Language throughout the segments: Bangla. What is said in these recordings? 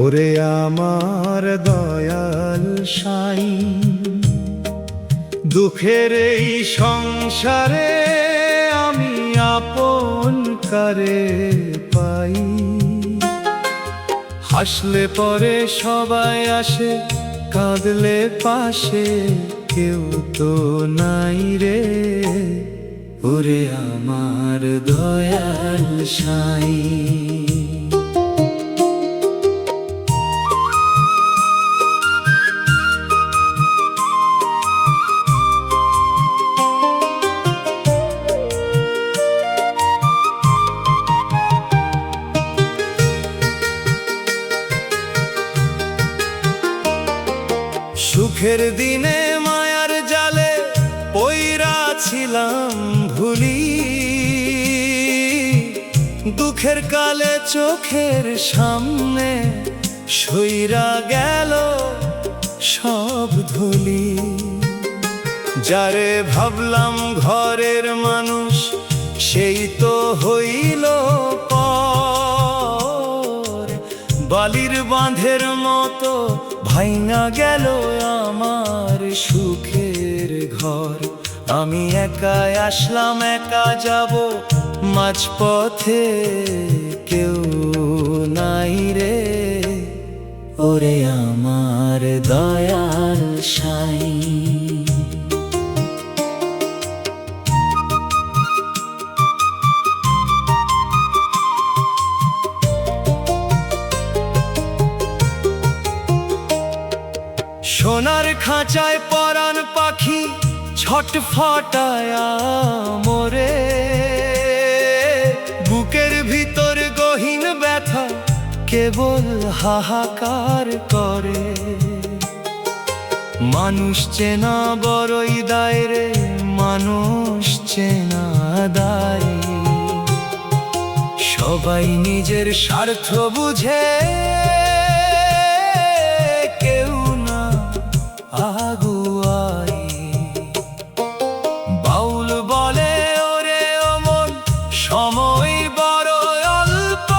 ওরে আমার দয়াল সাই, দুঃখের এই সংসারে আমি আপন কারে পাই। হাসলে পরে সবাই আসে, কাঁদলে পাশে কেউ তো নাই রে। ওরে আমার দয়াল সাই। সুখের দিনে মায়ার জালে পইরা ছিলাম ভুলি, দুঃখের কালে চোখের সামনে সইরা গেল সব ধুলি। যারে ভাবলাম ঘরের মানুষ, সেই তো হইল পর। বালির বাঁধের মতো ভাইঙা গেল আমার সুখের ঘর। আমি একাই আসলাম, একা যাব মাঝপথে, কেউ নাই রে। ওরে আমার দয়াল সাই। সোনার খাঁচায় পরাণ পাখি ছটফটায়া মোরে, বুকের ভিতর গহীন ব্যথা কেবল হাহাকার করে। মানুষ চেনা বড়ই দায় রে, মানুষ চেনা দায়। সবাই নিজের স্বার্থ বুঝে, কেউ না আগুয়াই। বাউল বলে ওরে অমন, সময় বড় অল্প।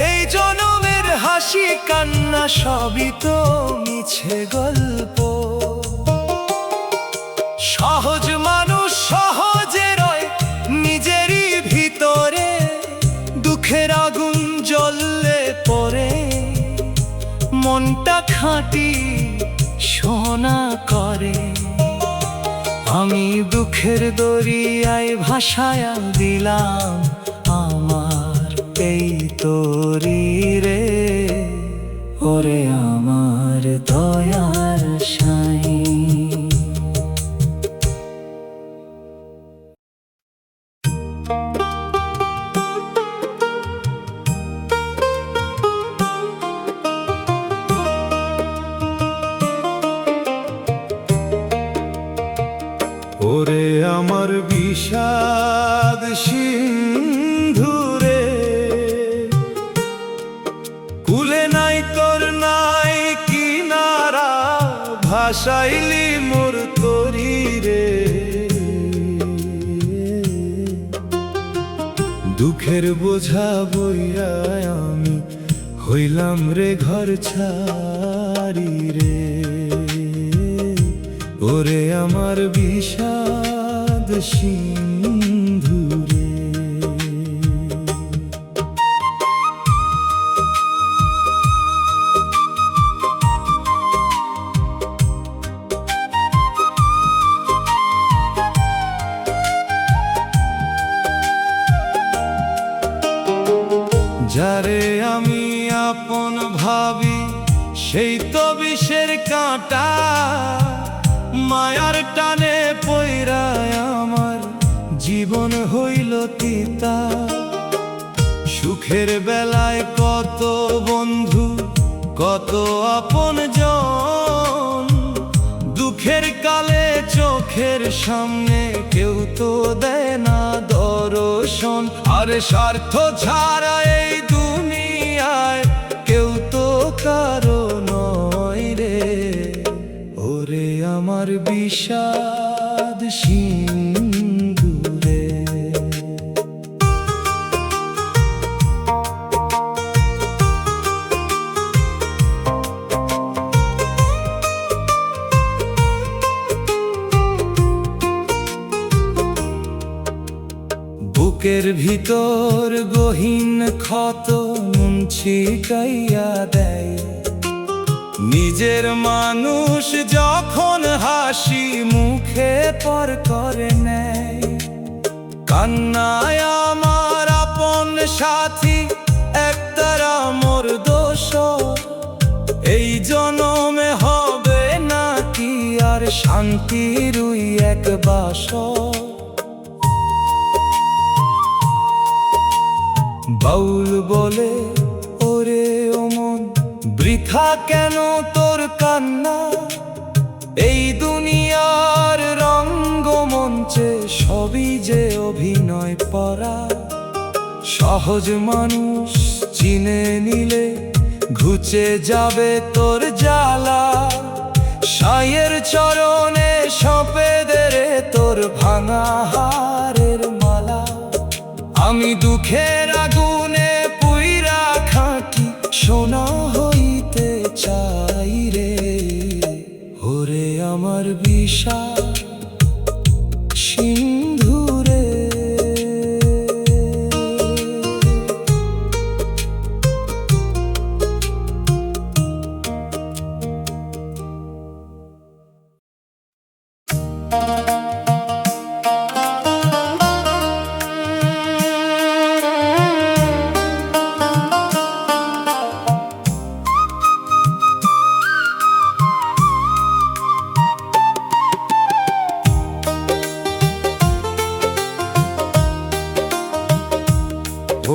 এই জনমের হাসি কান্না সবই তো মিছে গল্প। সহজ মানুষ সহজে রয় নিজেরই ভিতরে, দুঃখের আগুন জ্বললে পরে মনটা খাঁটি সোনা করে। আমি দুঃখের দরিয়ায় ভাসায়া দিলাম আমার এই তরি রে। ওরে আমার দয়াল সাই। ওরে আমার বিষাদ সিন্ধুরে, কুলে নাই তোর নাই কিনারা, ভাসাইলি মোর তরি রে। দুঃখের বোঝা বইয়া আমি হইলাম রে ঘর ছাড়ি রে। ওরে আমার বিষাদ সিন্ধুরে। যারে আমি আপন ভাবি, সেই তো বিষের কাঁটা। মায়ার টানে পইরায় আমার জীবন হইল তিতা। সুখের বেলায় কত বন্ধু, কত আপন জন, দুঃখের কালে চোখের সামনে কেউ তো দেয় না দর্শন। আর স্বার্থ ছাড়া এই দুনিয়ায় কেউ তো কারো নয় রে। ওরে আমার বিষাদ সিন্ধুরে। বুকের ভিতর গহীন ক্ষত নুন ছিটাইয়া দেয়। নিজের মানুষ যখন হাসি মুখে পর করে নেয়, কান্নায় আমার আপন সাথী একতারা মোর দোষ। এই জনমে হবে নাকি আর শান্তির ওই এক বাসর। বাউল বলে ওরে ও মন, বৃথা কেন তোর কান্না? এই দুনিয়ার রঙ্গমঞ্চে সবই যে অভিনয় পড়া। সহজ মানুষ চিনে নিলে ঘুচে যাবে তোর জ্বালা। সাইয়ের চরণে সঁপে দে রে তোর ভাঙা হারের মালা। আমি দুঃখের আগুনে পুইরা খাঁটি সোনা হইতে চাই রে। ওরে আমার বিষাদ সিন্ধুরে।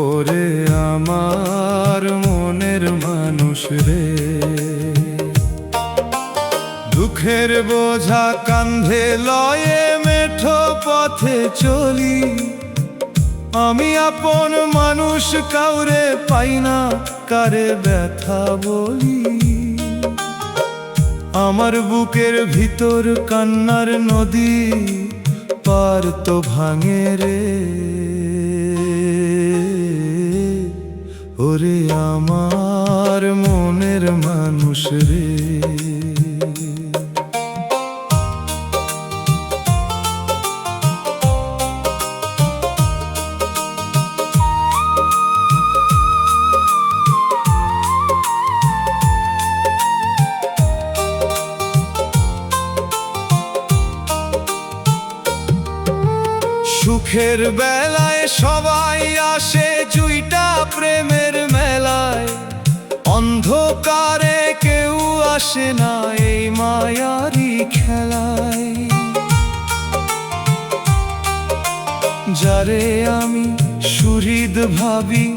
ওরে আমার মনের মানুষ রে, দুঃখের বোঝা কান্ধে লয়ে মেঠো পথে চলি। আমি আপন মানুষ কাউরে পাই না, কারে ব্যথা বলি। আমার বুকের ভিতর কান্নার নদী পার তো ভাঙে রে। ওরে আমার মনের মানুষ রে। সুখের বেলায় সবাই আসে জুইটা প্রেমের মেলায়, অন্ধকারে কেউ আসে না এই মায়ারি খেলায়। যারে আমি সুহৃদ ভাবি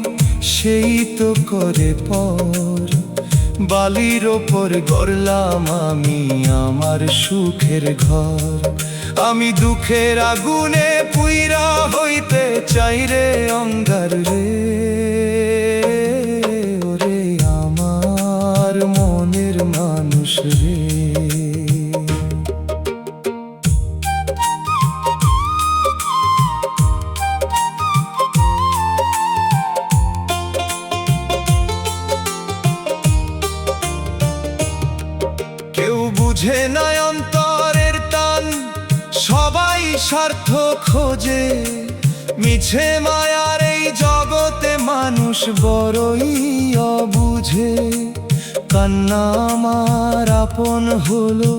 সেই তো করে পর। বালির ওপর গড়লাম আমি আমার সুখের ঘর। আমি দুঃখের আগুনে পুইরা হইতে চাই রে অঙ্গার রে। ওরে আমার মনের মানুষ রে। কেউ বুঝে না অন্তরের টান, সবাই স্বার্থ খোঁজে। মিছে মায়ার এই জগতে মানুষ বড়ই অবুঝে। কান্না আমার আপন হলো,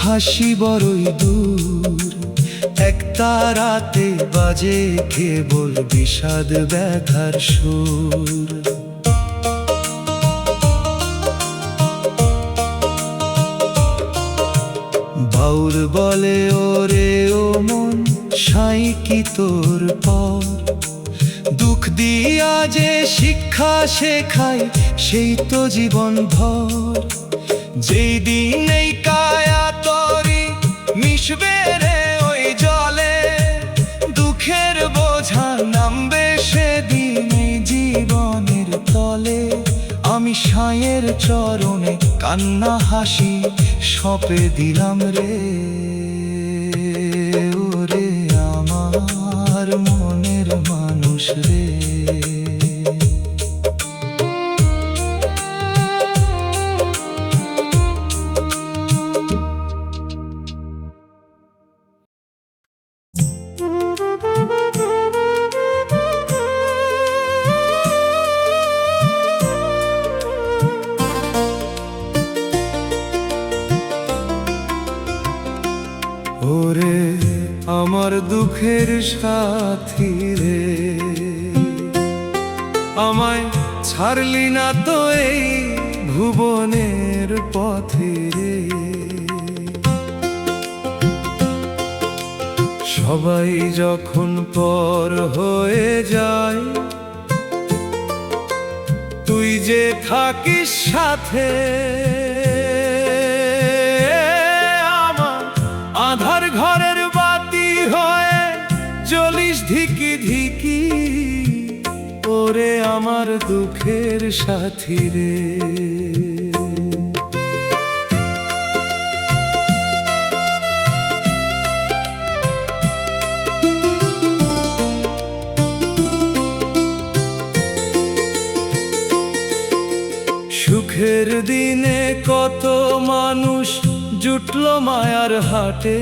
হাসি বড়ই দূর। একটা রাতে বাজে কেবল বিষাদ ব্যথার সুর। বাউল বলে ওরে ও মন, সাই কি তোর পর? দুঃখ দিয়া যে শিক্ষা শেখায় সেই তো জীবন ভর। যেই দিন এই কায়া তরি মিশবে রে ওই জলে, দুঃখের বোঝা নামবে সেদিন এই জীবনের তলে। আমি সাইয়ের চরণে কান্না হাসি সঁপে দিলাম রে। ওরে আমার মনের মানুষ রে। সুখের সাথী রে। আমায় ছাড়লি না তো এই ভুবনের পথে রে। সবাই যখন পর হয়ে যায়, তুই যে থাকিস সাথে। আমার আধার ঘরের বাতি হয়ে জ্বলিস ধিকি ধিকি, ওরে আমার দুঃখের সাথী রে। সুখের দিনে কত মানুষ জুটল মায়ার হাটে,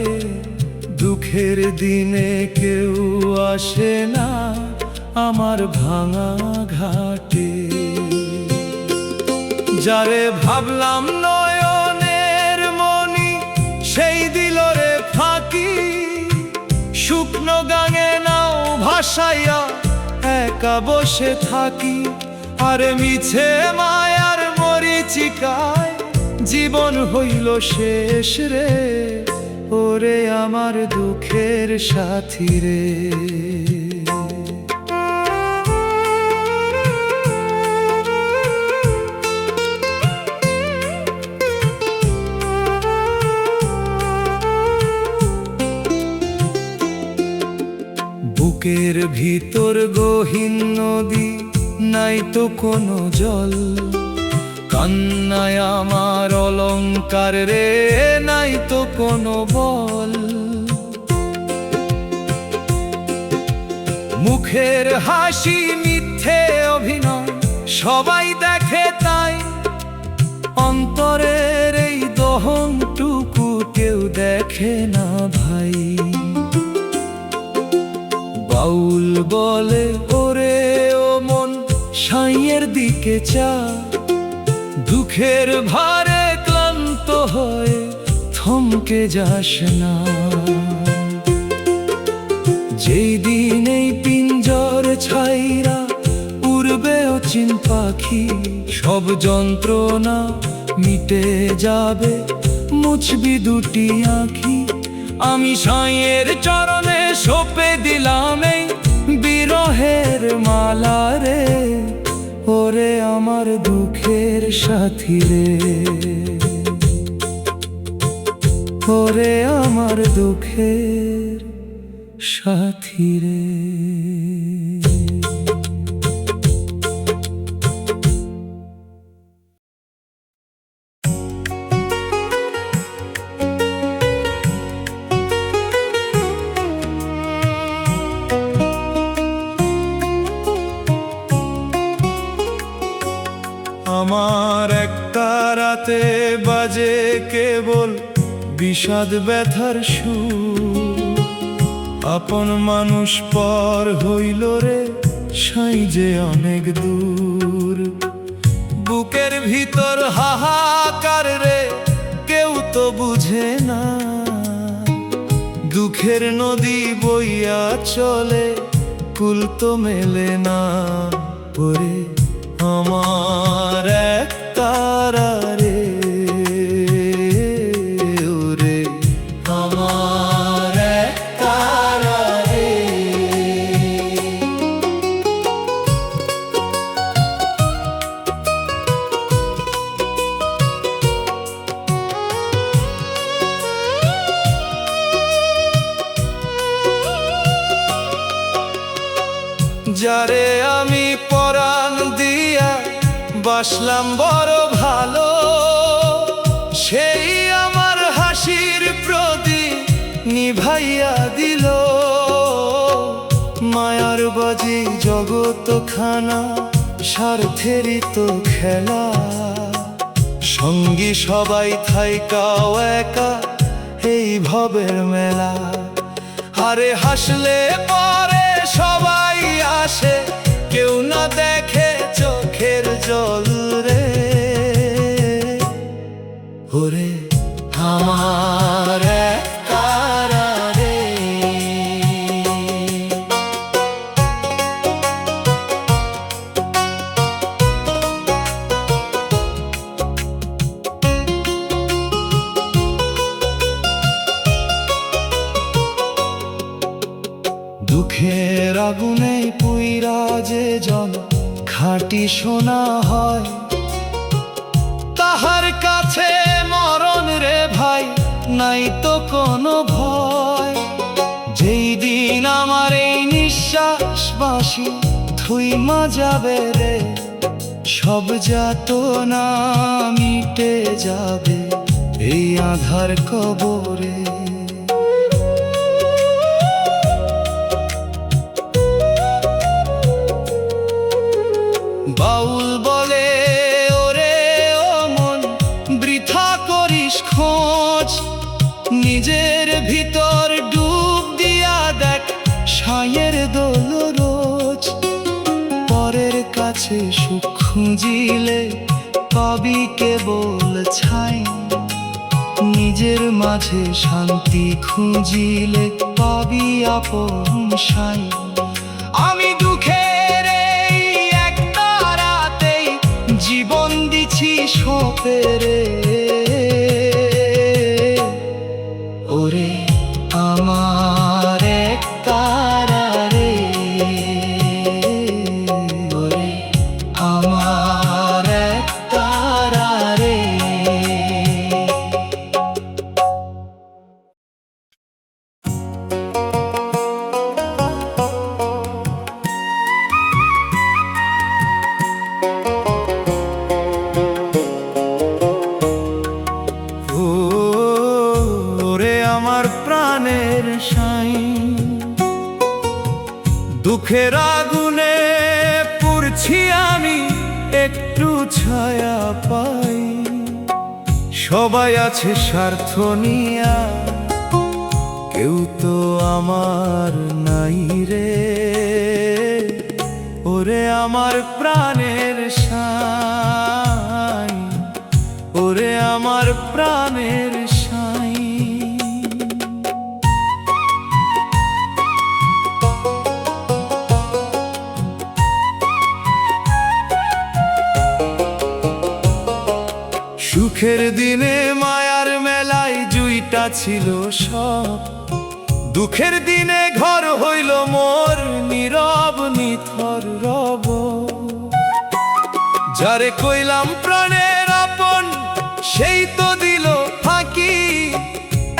দুঃখের দিনে কেউ আসে না আমার ভাঙা ঘাটে। যারে ভাবলাম নয়নের মনি, সেই দিল রে ফাঁকি। শুকনো গাঙে নাও ভাসাইয়া একা বসে থাকি, আরে মিছে মায়ার মরিচিকায় জীবন হইল শেষ রে। ওরে আমার দুঃখের সাথী রে। বুকের ভিতর গহীন নদী, নাই তো কোনো জল। কান্নায় আমার অলংকার রে, নাই তো কোনো বল। মুখের হাসি মিথ্যে অভিনয়, সবাই দেখে তাই। অন্তরের এই দহনটুকু কেউ দেখে না ভাই। বাউল বলে ওরে ও মন, সাইয়ের দিকে চা। দুঃখের ভারে ক্লান্ত হয়ে থমকে যাস না। যেই দিন এই পিঞ্জর ছাইরা উড়বে অচিন পাখি, সব যন্ত্রণা মিটে যাবে, মুছবি দুটি আঁখি। আমি সাইয়ের চরণে সঁপে দিলাম এই বিরহের মালা রে। ওরে আমার দুঃখের সাথী রে। ওরে আমার দুঃখের সাথী রে। আমার একটা রাতে বাজে কেবল বিষাদ ব্যথার সুর। আপন মানুষ পর হইল রে, সাই যে অনেক দূর। বুকের ভিতর হাহাকার রে, কেউ তো বুঝে না। দুঃখের নদী বইয়া চলে, কুল তো মেলে না। ওরে আমার এক তারা রে, ওরে আমার এক তারা রে। যারে আমি পরাণ দিয়া বাসলাম বড় ভালো, সেই আমার হাসির প্রদীপ নিভাইয়া দিল। মায়ার বাজি জগৎ খানা, স্বার্থেরই তো খেলা। সঙ্গী সবাই থাইকাও একা, এই ভবের মেলা। আরে হাসলে পরে সবাই আসে, কেউ না দেখে চোখের জল রে। ওরে আমার এক তারা রে। শোনা হয়, তাহার কাছে মরণ রে ভাই নাই তো কোনো ভয়। যেই দিন আমার এই নিঃশ্বাস বাঁশি থুইমা যাবে রে, সব যাতনা মিটে যাবে এই আঁধার কবরে। বাউল বলে ওরে ও মন, বৃথা করিস খোঁজ, নিজের ভিতর ডুব দিয়া দেখ সাঁয়ের দোল রোজ। পরের কাছে সুখ খুঁজিলে পাবি কেবল ছাই, নিজের মাঝে শান্তি খুঁজিলে পাবি আপন সাই। আমি দুঃখের এই একটা রাতেই জীবন দিছি সঁপে রে, ওরে আমার এক তারা রে, ওরে আমার এক তারা রে। দুঃখের আগুনে পুড়ছি আমি, একটু ছায়া পাই। সবাই আছে স্বার্থ নিয়া, কেউ তো আমার নাই রে, ওরে আমার প্রাণের সাই, ওরে আমার প্রাণের সাই। সুখের দিনে মায়ার মেলায় জুইটা ছিল সব, দুঃখের দিনে ঘর হইল মোর নীরব নিথর রব। যারে কইলাম প্রাণের আপন সেই তো দিল ফাঁকি,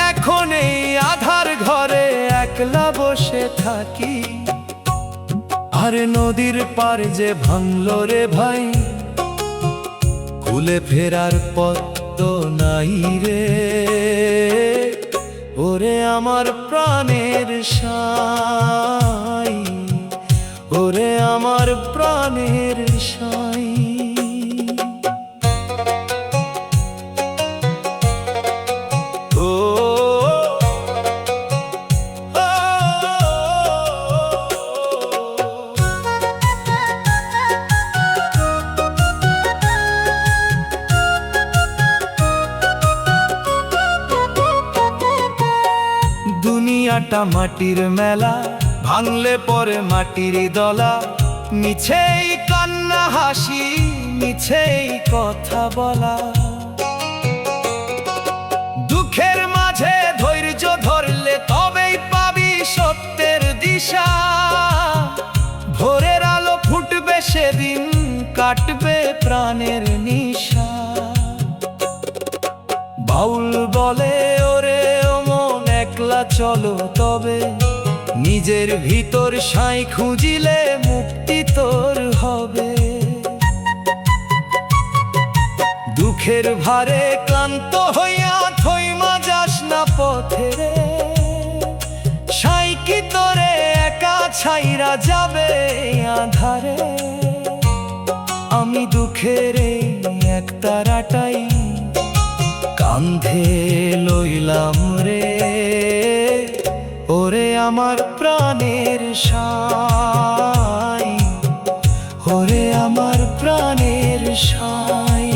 এখন এই আধার ঘরে একলা বসে থাকি। আরে নদীর পার যে ভাঙলো রে ভাই, ভুলে ফেরার পথ তো নাই রে, ওরে আমার প্রাণের সাই, ওরে আমার প্রাণের সাই। দুনিয়াটা মাটির মেলা, ভাঙলে পরে মাটির দলা, মিছেই কান্না হাসি, মিছেই কথা বলা। দুঃখের মাঝে ধৈর্য ধরলে তবেই পাবি সত্যের দিশা, ভোরের আলো ফুটবে সেদিন, কাটবে প্রাণের নিশা। বাউল বলে ওরে ও মন একলা চলো তবে, নিজের ভিতর সাই খুঁজিলে মুক্তি তোর হবে। দুঃখের ভারে ক্লান্ত হইয়া থইমা যাস না পথে রে, সাই কি তোরে একা ছাইরা যাবে আধারে। আমি দুঃখের এই এক তারাটাই কান্ধে লইলাম রে, ওরে আমার প্রাণের সাই, ওরে আমার প্রাণের সাই।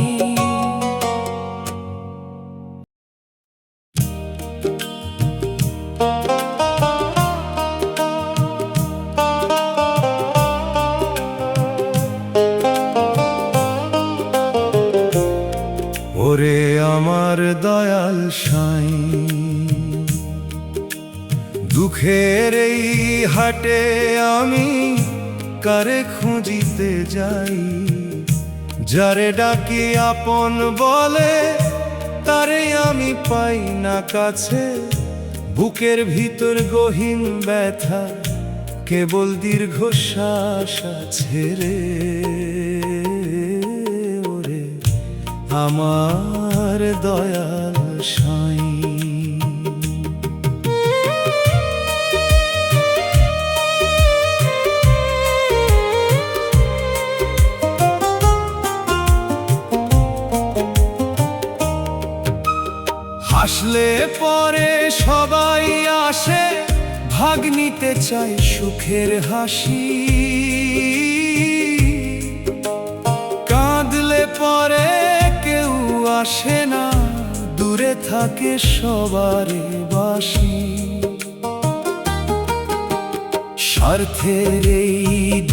ওরে আমার দয়াল সাই, দুঃখের এই হাটে আমি কারে খুঁজিতে যাই। যারে ডাকি আপন বলে তারে আমি পাই না কাছে। বুকের ভিতর গহীন ব্যথা, কেবল দীর্ঘশ্বাস আছে রে। ওরে আমার দয়াল সাই, হাসলে পরে সবাই আসে, ভাগ নিতে চায় সুখের হাসি। কাঁদলে পরে কেউ আসে না, দূরে থাকে সবারে বাসি। স্বার্থের এই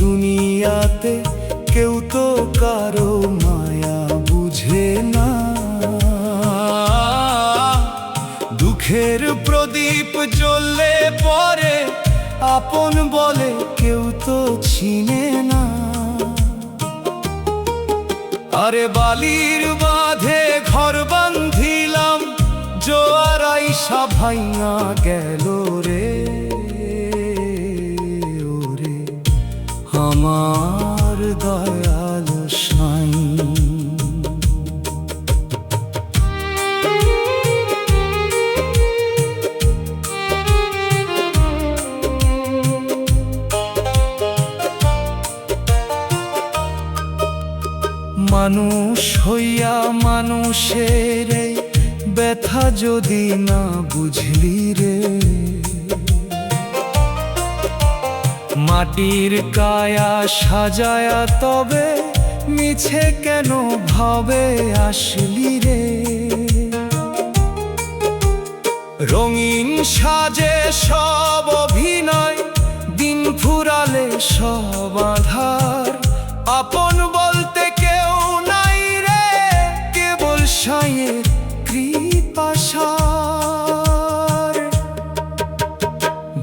দুনিয়াতে কেউ তো কারো মায়া বুঝে না। দুঃখের প্রদীপ জ্বললে পরে আপন বলে কেউ তো চিনে না। আরে বালির বাঁধে ঘর বাঁধিলাম, জোয়ার আইসা ভাইঙা গেল রে। ওরে আমার দয়াল সাই, মানুষ হইয়া মানুষের ব্যথা যদি না বুঝলি রে। মাটির কায়া সাজায়া তবে মিছে কেন ভাবে আসলি রে। রঙিন সাজে সব অভিনয়, দিন ফুরালে সব আধার। আপন বলতে কেউ নাই রে, কেবল সাইয়ের কৃপাসার।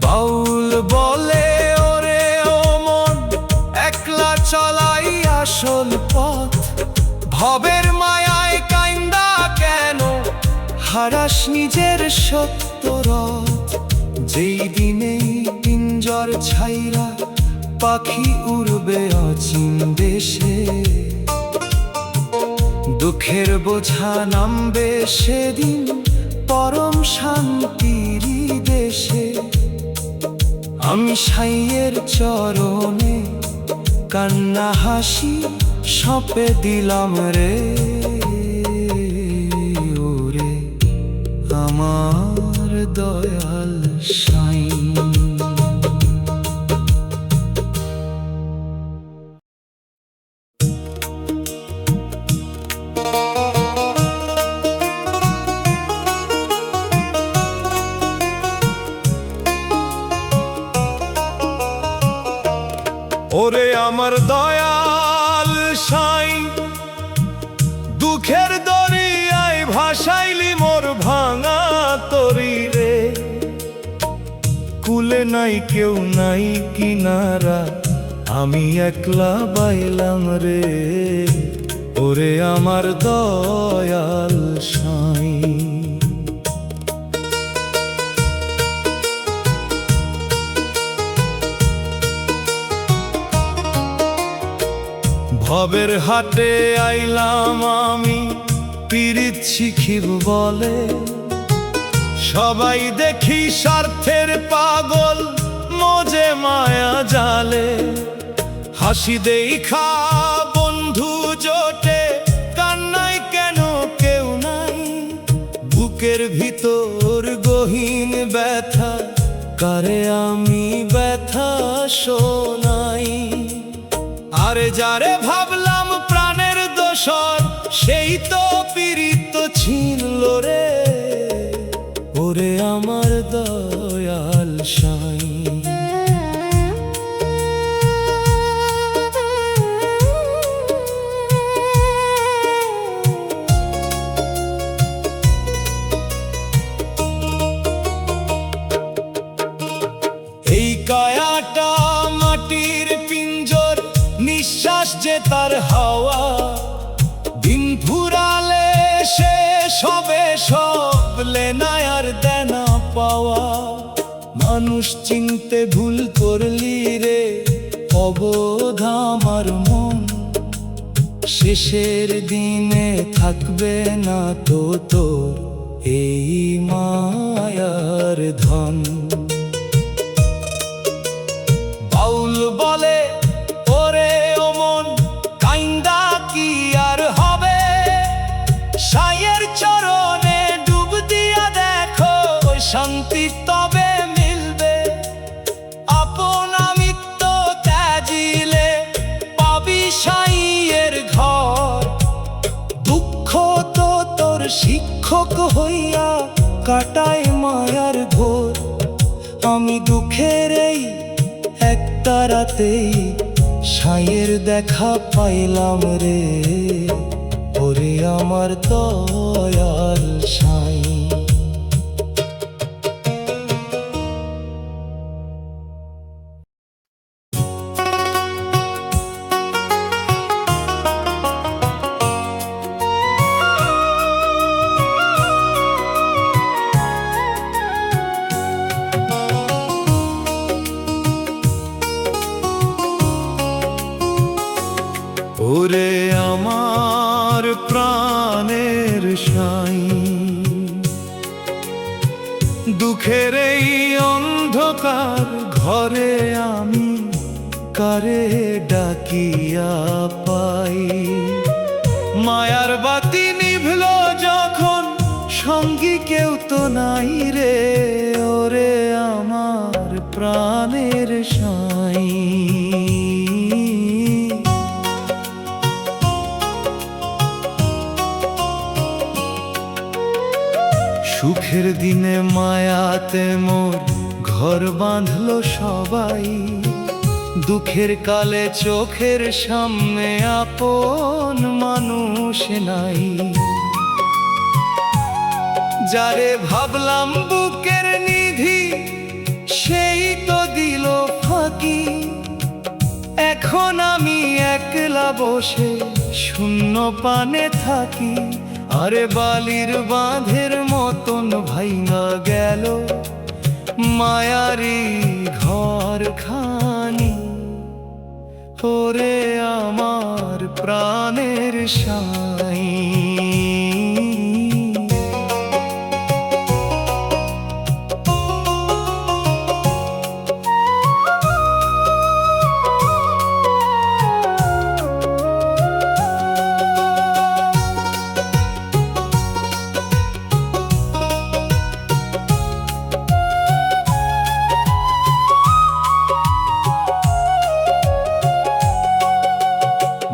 বাউল বলে ওরে ও মন, একলা চলাই আসল পথ। ভবের মায়ায় কাইন্দা কেন হারাস নিজের সত্য রথ। যেই দিনেই পিঞ্জর ছাইরা পাখি উড়বে অচিন দেশে, দুঃখের বোঝা নামবে সেদিন পরম শান্তির দেশে। আমি সাইয়ের চরণে কান্না হাসি সঁপে দিলাম রে। ওরে আমার দয়াল সাই, ওরে আমার দয়াল সাই। দুঃখের দরিয়ায় ভাসাইলি মোর ভাঙা তরি রে। কুলে নাই কেউ নাই কিনারা, আমি একলা বাইলাম রে। ওরে আমার দয়াল সাই, ভবের হাটে আইলাম আমি পীড়িত শিখিব বলে। সবাই দেখি স্বার্থের পাগল, মজে মায়া জালে। হাসি দেখা বন্ধু জোটে, কান্নায় কেন কেউ নাই। বুকের ভিতর গহীন ব্যথা, কারে আমি ব্যথা শোনাই। আরে যারে ভাবলাম প্রাণের দোসর, সেই তো পীড়িত ছিনল রে। ওরে আমার দয়াল সাই, এই কায়াটা মাটির পিঞ্জর, নিঃশ্বাস যে তার হাওয়া। হয় না আর দেনা পাওয়া। মানুষ চিনতে ভুল করলি রে অবোধ আমার মন, শেষের দিনে থাকবে না তো তোর এই মায়ার ধন। বাউল বলে ওরে ও মন কাইন্দা কি আর হবে, সাইয়ের চরণে ডুব দিয়া দেখো শান্তি তবে মিলবে। আপন আমিত্ব ত্যাজিলে পাবি সাইয়ের ঘর, দুঃখ তো তোর শিক্ষক হইয়া কাটায় মায়ার ঘোর। আমি দুঃখের এই একটা রাতেই সাইয়ের দেখা পাইলাম রে, ওরে আমার দয়াল সাই। ওরে আমার প্রাণের সাই, দুঃখের এই অন্ধকার ঘরে আমি কারে ডাকিয়া পাই। মায়ার বাতি নিভল যখন সঙ্গী কেউ তো নাই রে, ওরে আমার প্রাণের সাই। সুখের দিনে মায়াতে মোর ঘর বাঁধল সবাই, দুঃখের কালে চোখের সামনে আপন মানুষ নাই। যারে ভাবলাম বুকের নিধি সেই তো দিল ফাঁকি, এখন আমি একলা বসে শূন্য পানে থাকি। আরে বালির বাঁধের মতন ভাইঙা গেল মায়ারি ঘর খানি, ওরে আমার প্রাণের সাই।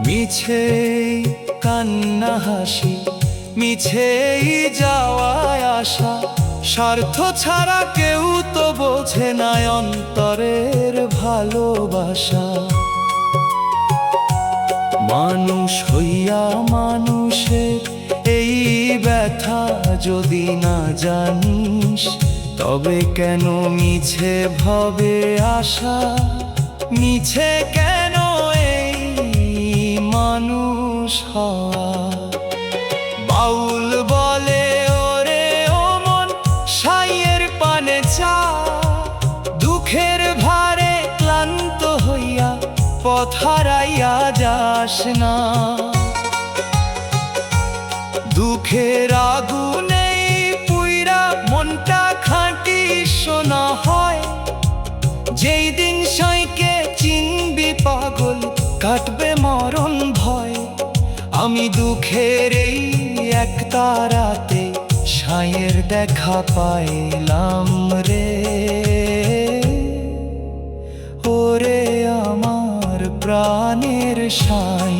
মিছে কান্না হাসি, মিছেই যাওয়ায় আসা, স্বার্থ ছাড়া কেউ তো বোঝে না অন্তরের ভালোবাসা। মানুষ হইয়া মানুষের এই ব্যথা যদি না জানিস, তবে কেন মিছে ভাবে আশা, মিছে কেন মানুষ হওয়া। বাউল বলে ওরে ও মন সাইয়ের পানে চা, দুঃখের ভারে ক্লান্ত হইয়া পথ হারাইয়া যাস না। দুঃখের আগুনে পুইরা মনটা খাঁটি সোনা হয়, যেই দিন সাইকে চিনবি পাগল কাটবে মরণ ভয়। আমি দুঃখের এই একটা রাতে সাইয়ের দেখা পাইলাম রে, ওরে আমার প্রাণের সাই।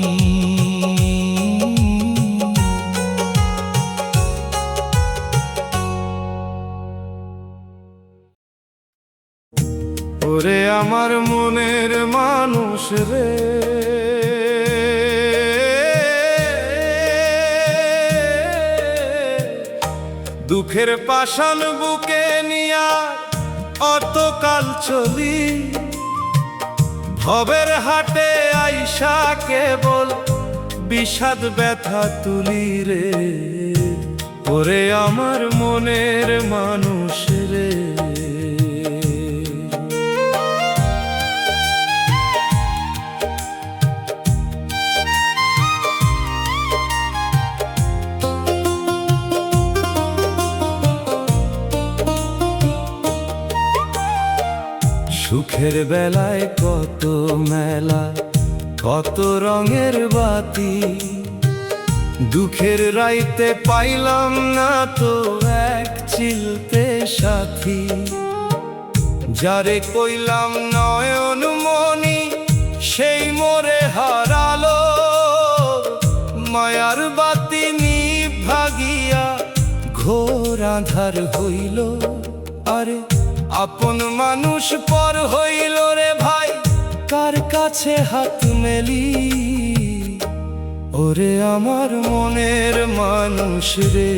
ওরে আমার মনের মানুষ রে, দুঃখের পাষাণ বুকে নিয়া অতকাল চলি, ভবের হাটে আইসা কেবল বিষাদ ব্যথা তুলি রে। ওরে আমার মনের মানুষ রে। সুখের বেলায় কত মেলা, কত রঙের বাতি, দুঃখের রাইতে পাইলাম না তো এক চিলতে সাথী। যারে কইলাম নয়ন মনি, সেই মোরে হারালো, মায়ার বাতি নিভা গিয়া ঘোর আঁধার হইল। আরে আপন মানুষ পর হইল রে ভাই, কার কাছে হাত মেলি। ওরে আমার মনের মানুষ রে।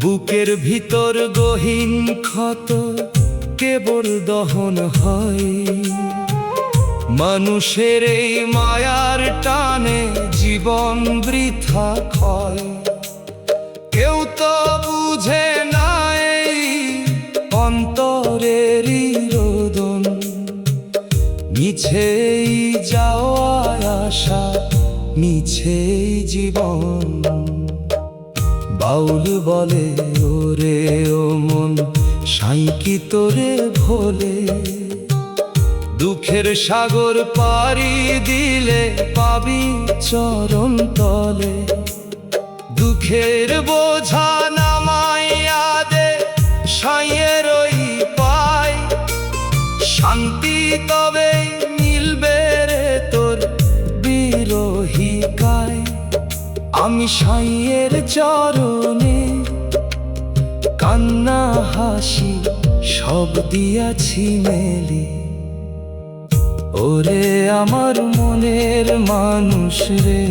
বুকের ভিতর গহীন ক্ষত কেবল দহন হয়, মানুষের এই মায়ার টানে জীবন বৃথা ক্ষয়। কেউ তো বুঝে না এই অন্তরেরই রোদন, মিছেই যাওয়া আশা, মিছেই জীবন। বাউল বলে ওরে ও মন, সাঁইকি তোরে ভোলে, দুঃখের সাগর পাড়ি দিলে পাবি চরণ তলে। দুঃখের বোঝা নামাইয়া দে, সাঁইয়ের ওই পায় শান্তি, তবে মিলবে রে তোর বিরহী কায়। আমি সাঁইয়ের চরণে কান্না হাসি সব দিয়াছি মেলে। ওরে আমার মনের মানুষ রে।